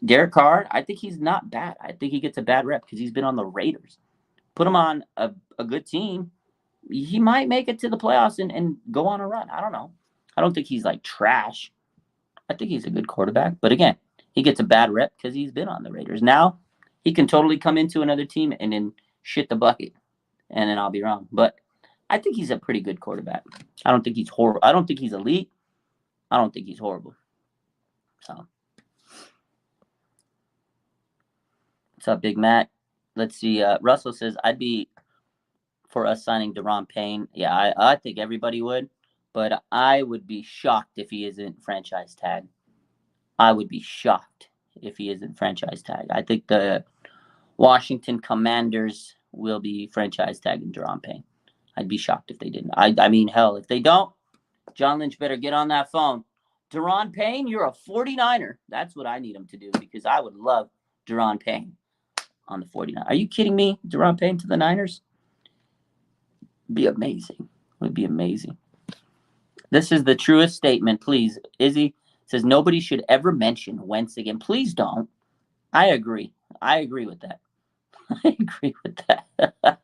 Derek Carr, I think he's not bad. I think he gets a bad rep because he's been on the Raiders. Put him on a good team, he might make it to the playoffs and go on a run. I don't know. I don't think he's like trash. I think he's a good quarterback. But again, he gets a bad rep because he's been on the Raiders. Now, he can totally come into another team and then shit the bucket. And then I'll be wrong. But I think he's a pretty good quarterback. I don't think he's horrible. I don't think he's elite. I don't think he's horrible. So, what's up, Big Mac? Let's see. Russell says, I'd be for us signing Deron Payne. Yeah, I think everybody would. But I would be shocked if he isn't franchise tag. I would be shocked if he isn't franchise tag. I think the Washington Commanders will be franchise tagging Deron Payne. I'd be shocked if they didn't. I mean, hell, if they don't, John Lynch better get on that phone. Deron Payne, you're a 49er. That's what I need him to do because I would love Deron Payne on the 49ers. Are you kidding me? Deron Payne to the Niners? Be amazing. Would be amazing. This is the truest statement, please. Izzy says nobody should ever mention Wentz again. Please don't. I agree. I agree with that. I agree with that.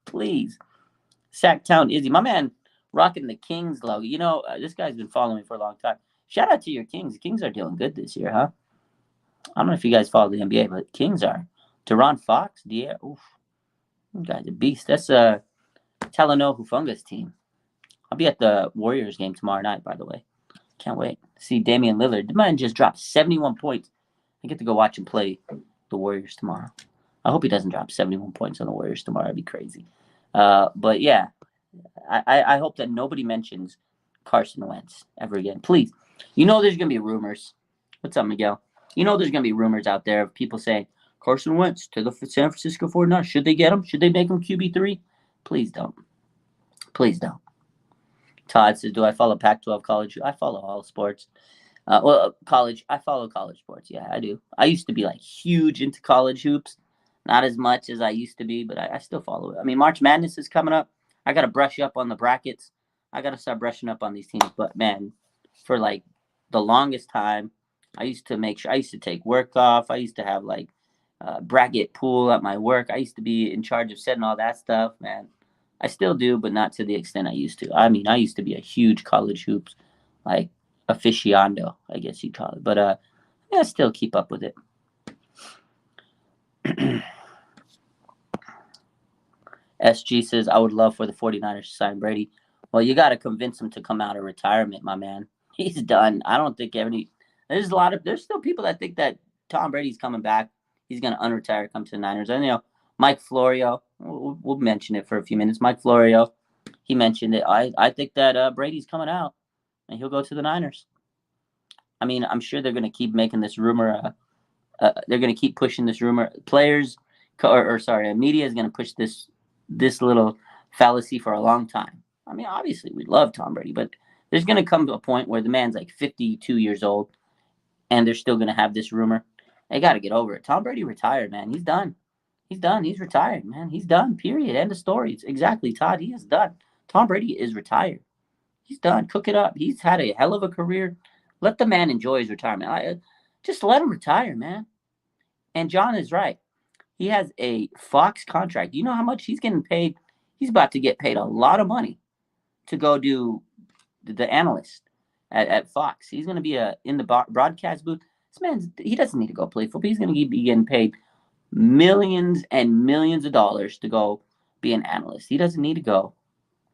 Please. Sacktown Izzy. My man rocking the Kings logo. You know, this guy's been following me for a long time. Shout out to your Kings. The Kings are doing good this year, huh? I don't know if you guys follow the NBA, but Kings are. De'Ron Fox, yeah. Oof. You guys a beast. That's a Talanoa Hufunga's team. I'll be at the Warriors game tomorrow night, by the way. Can't wait. See Damian Lillard. The man just dropped 71 points. I get to go watch him play the Warriors tomorrow. I hope he doesn't drop 71 points on the Warriors tomorrow. It'd be crazy. But yeah, I hope that nobody mentions Carson Wentz ever again. Please. You know there's going to be rumors. What's up, Miguel? You know there's going to be rumors out there of people saying, Carson Wentz to the San Francisco 49ers. Should they get him? Should they make him QB3? Please don't. Please don't. Todd says, do I follow Pac-12 college? I follow all sports. College. I follow college sports. Yeah, I do. I used to be like huge into college hoops. Not as much as I used to be, but I still follow it. I mean, March Madness is coming up. I got to brush up on the brackets. I got to start brushing up on these teams. But, man, for like the longest time, I used to take work off. I used to have like bracket pool at my work. I used to be in charge of setting all that stuff, man. I still do, but not to the extent I used to. I mean, I used to be a huge college hoops, like aficionado, I guess you'd call it. But yeah, I still keep up with it. SG says, I would love for the 49ers to sign Brady. Well, you got to convince him to come out of retirement, my man. He's done. I don't think there's still people that think that Tom Brady's coming back. He's going to unretire, come to the Niners. And, Mike Florio, we'll mention it for a few minutes. Mike Florio, he mentioned it. I think that Brady's coming out, and he'll go to the Niners. I mean, I'm sure they're going to keep making this rumor. They're going to keep pushing this rumor. Media is going to push this little fallacy for a long time. I mean, obviously, we love Tom Brady, but there's going to come to a point where the man's like 52 years old, and they're still going to have this rumor. They got to get over it. Tom Brady retired, man. He's done. He's done. He's retired, man. He's done. Period. End of story. Exactly, Todd. He is done. Tom Brady is retired. He's done. Cook it up. He's had a hell of a career. Let the man enjoy his retirement. Just let him retire, man. And John is right. He has a Fox contract. You know how much he's getting paid? He's about to get paid a lot of money to go do the analyst at Fox. He's going to be in the broadcast booth. This man, he doesn't need to go play football. He's going to be getting paid millions and millions of dollars to go be an analyst. He doesn't need to go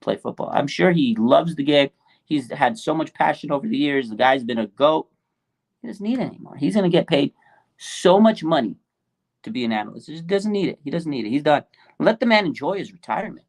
play football. I'm sure he loves the game. He's had so much passion over the years. The guy's been a GOAT. He doesn't need it anymore. He's going to get paid so much money to be an analyst. He just doesn't need it. He doesn't need it. He's done. Let the man enjoy his retirement.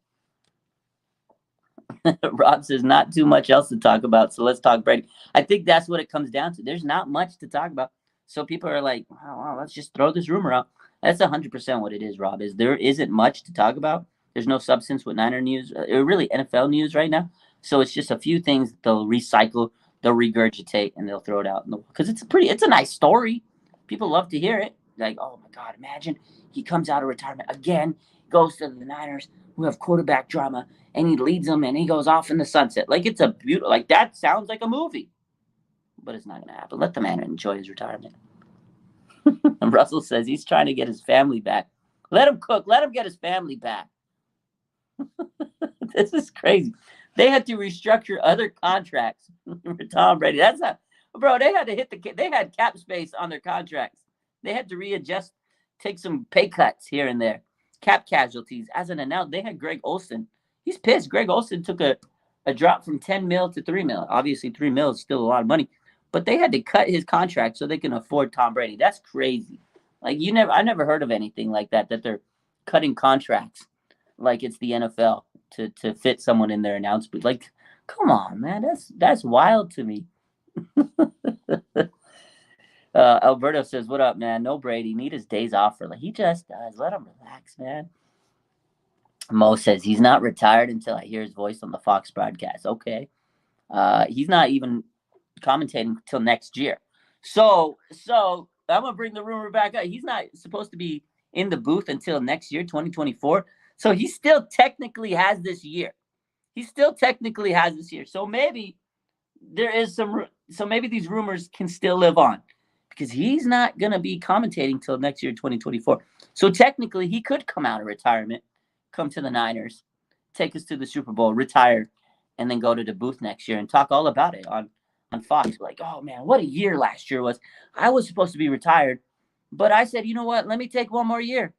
Rob says not too much else to talk about, so let's talk Brady. I think that's what it comes down to. There's not much to talk about. So people are like, wow, let's just throw this rumor out. That's 100% what it is, Rob, is there isn't much to talk about. There's no substance with Niner news, or really NFL news right now. So it's just a few things they'll recycle, they'll regurgitate, and they'll throw it out. Because it's a nice story. People love to hear it. Like, oh my God, imagine he comes out of retirement again, goes to the Niners, who have quarterback drama, and he leads them, and he goes off in the sunset. Like, it's a beautiful, like, that sounds like a movie. But it's not going to happen. Let the man enjoy his retirement. And Russell says he's trying to get his family back. Let him cook. Let him get his family back. This is crazy. They had to restructure other contracts for Tom Brady. That's not, bro. They had to they had cap space on their contracts. They had to readjust, take some pay cuts here and there, cap casualties. As an announcer, they had Greg Olsen. He's pissed. Greg Olsen took a drop from 10 mil to 3 mil. Obviously, 3 mil is still a lot of money, but they had to cut his contract so they can afford Tom Brady. That's crazy. Like, I never heard of anything like that they're cutting contracts like it's the NFL to fit someone in their announcement. Like, come on, man. That's wild to me. Alberto says, what up, man? No Brady. Need his days off for he just does. Let him relax, man. Mo says he's not retired until I hear his voice on the Fox broadcast. Okay. He's not even commentating until next year. So I'm gonna bring the rumor back up. He's not supposed to be in the booth until next year, 2024. So he still technically has this year. So maybe there is so maybe these rumors can still live on because he's not gonna be commentating till next year, 2024. So technically he could come out of retirement, come to the Niners, take us to the Super Bowl, retire, and then go to the booth next year and talk all about it on Fox. Like, oh man, what a year last year was. I was supposed to be retired, but I said, you know what? Let me take one more year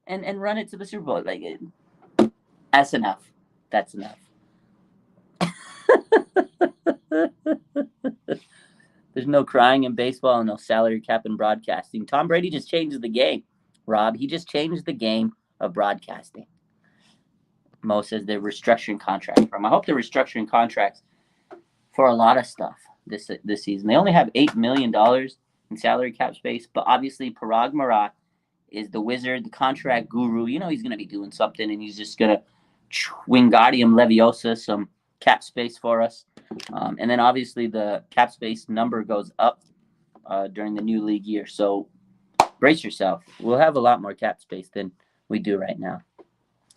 and run it to the Super Bowl. Like, that's enough. That's enough. There's no crying in baseball and no salary cap in broadcasting. Tom Brady just changed the game, Rob. He just changed the game of broadcasting. Mo says they're restructuring contracts from. I hope they're restructuring contracts for a lot of stuff this season. They only have $8 million in salary cap space, but obviously Parag Marat is the wizard, the contract guru. You know he's going to be doing something, and he's just going to Wingardium Leviosa some cap space for us. And then obviously the cap space number goes up during the new league year. So brace yourself. We'll have a lot more cap space than we do right now.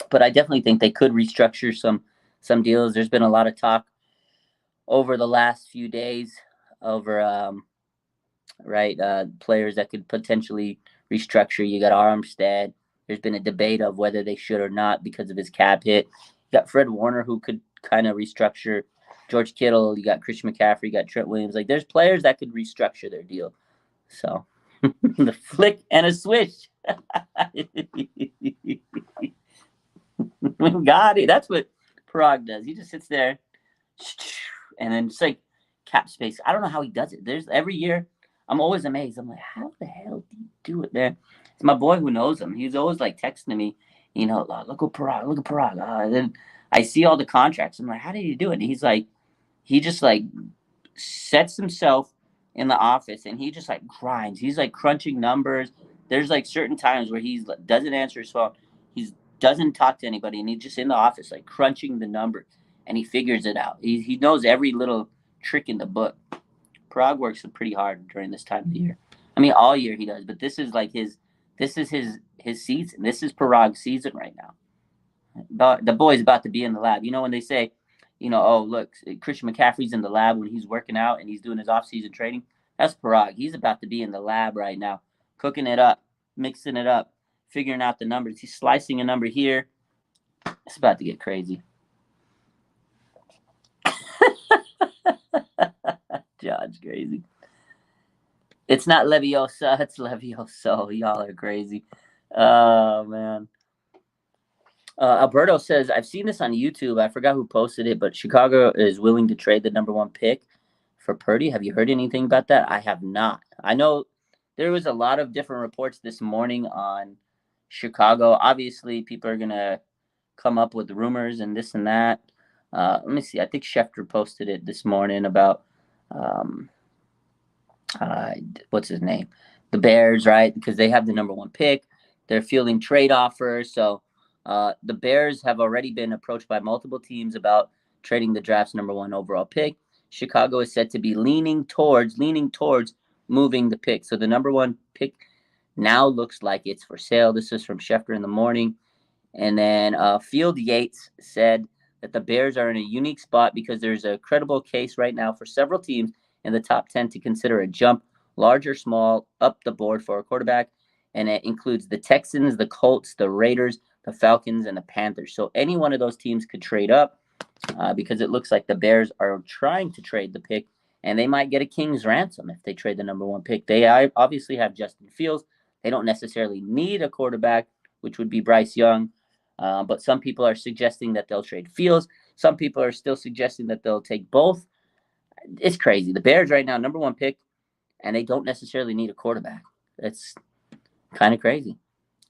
But I definitely think they could restructure some deals. There's been a lot of talk over the last few days over players that could potentially restructure. You got Armstead. There's been a debate of whether they should or not because of his cap hit. You got Fred Warner, who could kind of restructure. George Kittle. You got Christian McCaffrey. You got Trent Williams. Like, there's players that could restructure their deal. So the flick and a swish. Got it. That's what Parag does. He just sits there and then just like cap space. I don't know how he does it. There's every year I'm always amazed. I'm like, how the hell do you do it, man? It's my boy who knows him. He's always like texting me, you know, look at Parag. And then I see all the contracts. I'm like, how did he do it? And he's like, he just like sets himself in the office and he just like grinds. He's like crunching numbers. There's like certain times where he doesn't answer his phone. He doesn't talk to anybody, and he's just in the office like crunching the numbers, and he figures it out. He knows every little trick in the book. Parag works pretty hard during this time of the year. I mean, all year he does, but this is like his season. This is Parag's season right now. The boy's about to be in the lab. You know when they say, oh, look, Christian McCaffrey's in the lab when he's working out and he's doing his off-season training. That's Parag. He's about to be in the lab right now, cooking it up, mixing it up, figuring out the numbers. He's slicing a number here. It's about to get crazy. John's crazy. It's not Leviosa, it's Levioso. Y'all are crazy. Oh, man. Alberto says, I've seen this on YouTube. I forgot who posted it, but Chicago is willing to trade the number 1 pick for Purdy. Have you heard anything about that? I have not. I know there was a lot of different reports this morning on Chicago. Obviously, people are going to come up with rumors and this and that. Let me see. I think Schefter posted it this morning about what's his name? The Bears, right? Because they have the number 1 pick. They're fielding trade offers. So the Bears have already been approached by multiple teams about trading the draft's number 1 overall pick. Chicago is said to be leaning towards moving the pick. So the number 1 pick now looks like it's for sale. This is from Schefter in the morning. And then Field Yates said that the Bears are in a unique spot because there's a credible case right now for several teams in the top 10 to consider a jump, large or small, up the board for a quarterback. And it includes the Texans, the Colts, the Raiders, the Falcons, and the Panthers. So any one of those teams could trade up because it looks like the Bears are trying to trade the pick, and they might get a king's ransom if they trade the number 1 pick. They obviously have Justin Fields. They don't necessarily need a quarterback, which would be Bryce Young. But some people are suggesting that they'll trade Fields. Some people are still suggesting that they'll take both. It's crazy. The Bears right now, number 1 pick, and they don't necessarily need a quarterback. It's kind of crazy.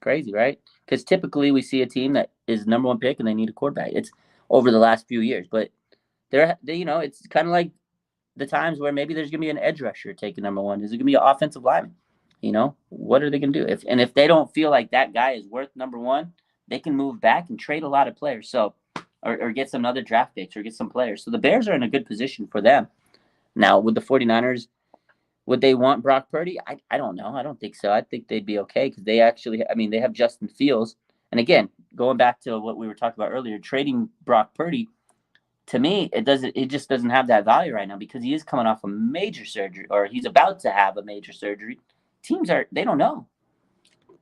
Crazy, right? Because typically we see a team that is number 1 pick and they need a quarterback. It's over the last few years, but it's kind of like the times where maybe there's gonna be an edge rusher taking number 1. Is it gonna be an offensive lineman? What are they gonna do if they don't feel like that guy is worth number 1? They can move back and trade a lot of players. So, or get some other draft picks or get some players. So the Bears are in a good position for them. Now, with the 49ers, would they want Brock Purdy? I don't know. I don't think so. I think they'd be okay because they have Justin Fields. And again, going back to what we were talking about earlier, trading Brock Purdy, to me, it just doesn't have that value right now because he is coming off a major surgery, or he's about to have a major surgery. Teams they don't know.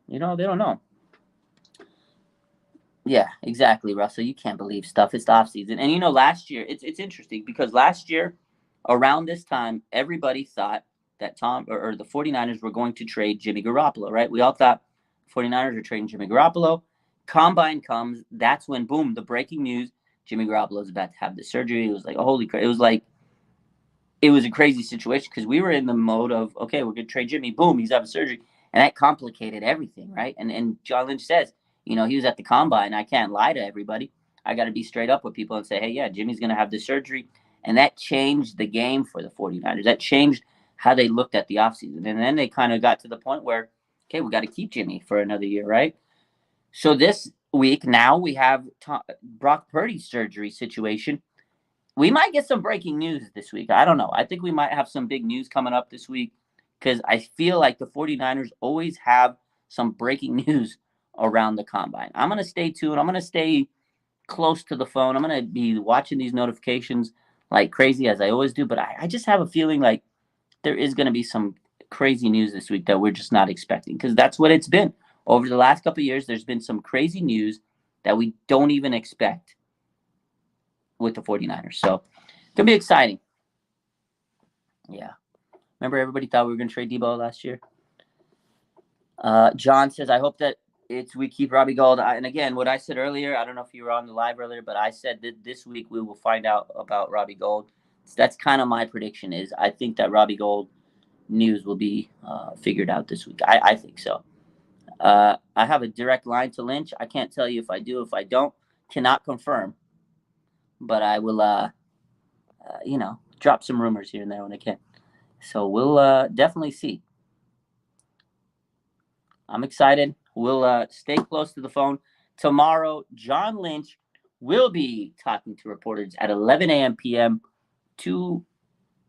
They don't know. Yeah, exactly, Russell. You can't believe stuff. It's the offseason. And last year, it's interesting because last year, around this time, everybody thought that the 49ers were going to trade Jimmy Garoppolo, right? We all thought 49ers were trading Jimmy Garoppolo. Combine comes. That's when, boom, the breaking news, Jimmy Garoppolo is about to have the surgery. It was like, holy crap. It was a crazy situation because we were in the mode of, okay, we're going to trade Jimmy. Boom, he's having surgery. And that complicated everything, right? And John Lynch says, he was at the combine. I can't lie to everybody. I got to be straight up with people and say, hey, yeah, Jimmy's going to have this surgery. And that changed the game for the 49ers. That changed how they looked at the offseason. And then they kind of got to the point where, okay, we got to keep Jimmy for another year, right? So this week, now we have Brock Purdy's surgery situation. We might get some breaking news this week. I don't know. I think we might have some big news coming up this week because I feel like the 49ers always have some breaking news around the combine. I'm going to stay tuned. I'm going to stay close to the phone. I'm going to be watching these notifications like crazy as I always do. But I just have a feeling like there is going to be some crazy news this week that we're just not expecting because that's what it's been. Over the last couple of years, there's been some crazy news that we don't even expect with the 49ers. So it's going to be exciting. Yeah. Remember everybody thought we were going to trade Debo last year? John says, I hope that we keep Robbie Gould. And again, what I said earlier, I don't know if you were on the live earlier, but I said that this week we will find out about Robbie Gould. So that's kind of my prediction is I think that Robbie Gould news will be figured out this week. I think so. I have a direct line to Lynch. I can't tell you if I do, if I don't. Cannot confirm. But I will, drop some rumors here and there when I can. So we'll definitely see. I'm excited. We'll stay close to the phone. Tomorrow, John Lynch will be talking to reporters at 11 a.m. p.m., 2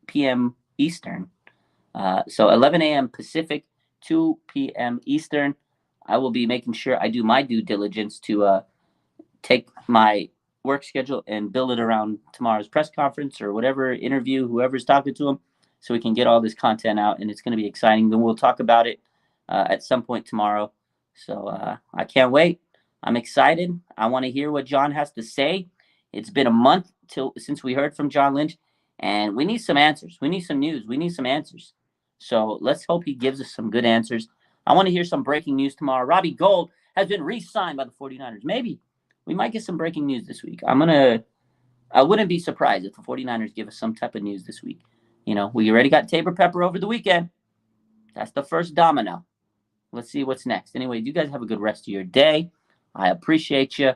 p.m. Eastern. So 11 a.m. Pacific, 2 p.m. Eastern. I will be making sure I do my due diligence to take my work schedule and build it around tomorrow's press conference or whatever interview, whoever's talking to him, so we can get all this content out, and it's going to be exciting. Then we'll talk about it at some point tomorrow. So I can't wait. I'm excited. I want to hear what John has to say. It's been a month since we heard from John Lynch, and we need some answers. We need some news. We need some answers. So let's hope he gives us some good answers. I want to hear some breaking news tomorrow. Robbie Gould has been re-signed by the 49ers. Maybe we might get some breaking news this week. I wouldn't be surprised if the 49ers give us some type of news this week. You know, we already got Tabor Pepper over the weekend. That's the first domino. Let's see what's next. Anyway, you guys have a good rest of your day. I appreciate you.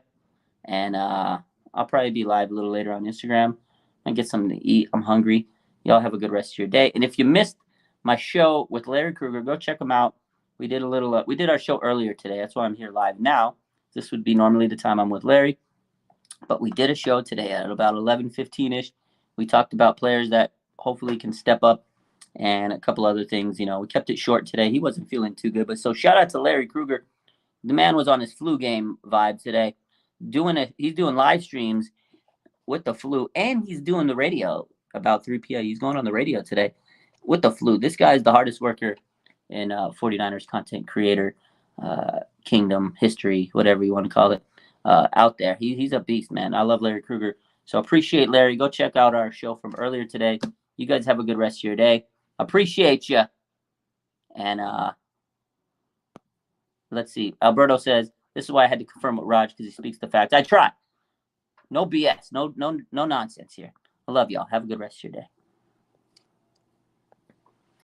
And I'll probably be live a little later on Instagram and get something to eat. I'm hungry. Y'all have a good rest of your day. And if you missed my show with Larry Krueger, go check him out. We did we did our show earlier today. That's why I'm here live now. This would be normally the time I'm with Larry. But we did a show today at about 11:15-ish. We talked about players that hopefully can step up and a couple other things. You know, we kept it short today. He wasn't feeling too good. But so shout out to Larry Krueger. The man was on his flu game vibe today. He's doing live streams with the flu, and he's doing the radio about 3 p.m. He's going on the radio today with the flu. This guy is the hardest worker in 49ers content creator, kingdom, history, whatever you want to call it, out there. He's a beast, man. I love Larry Krueger. So appreciate Larry. Go check out our show from earlier today. You guys have a good rest of your day. Appreciate you. And let's see. Alberto says, this is why I had to confirm with Raj, because he speaks the facts. I try. No BS. No nonsense here. I love y'all. Have a good rest of your day.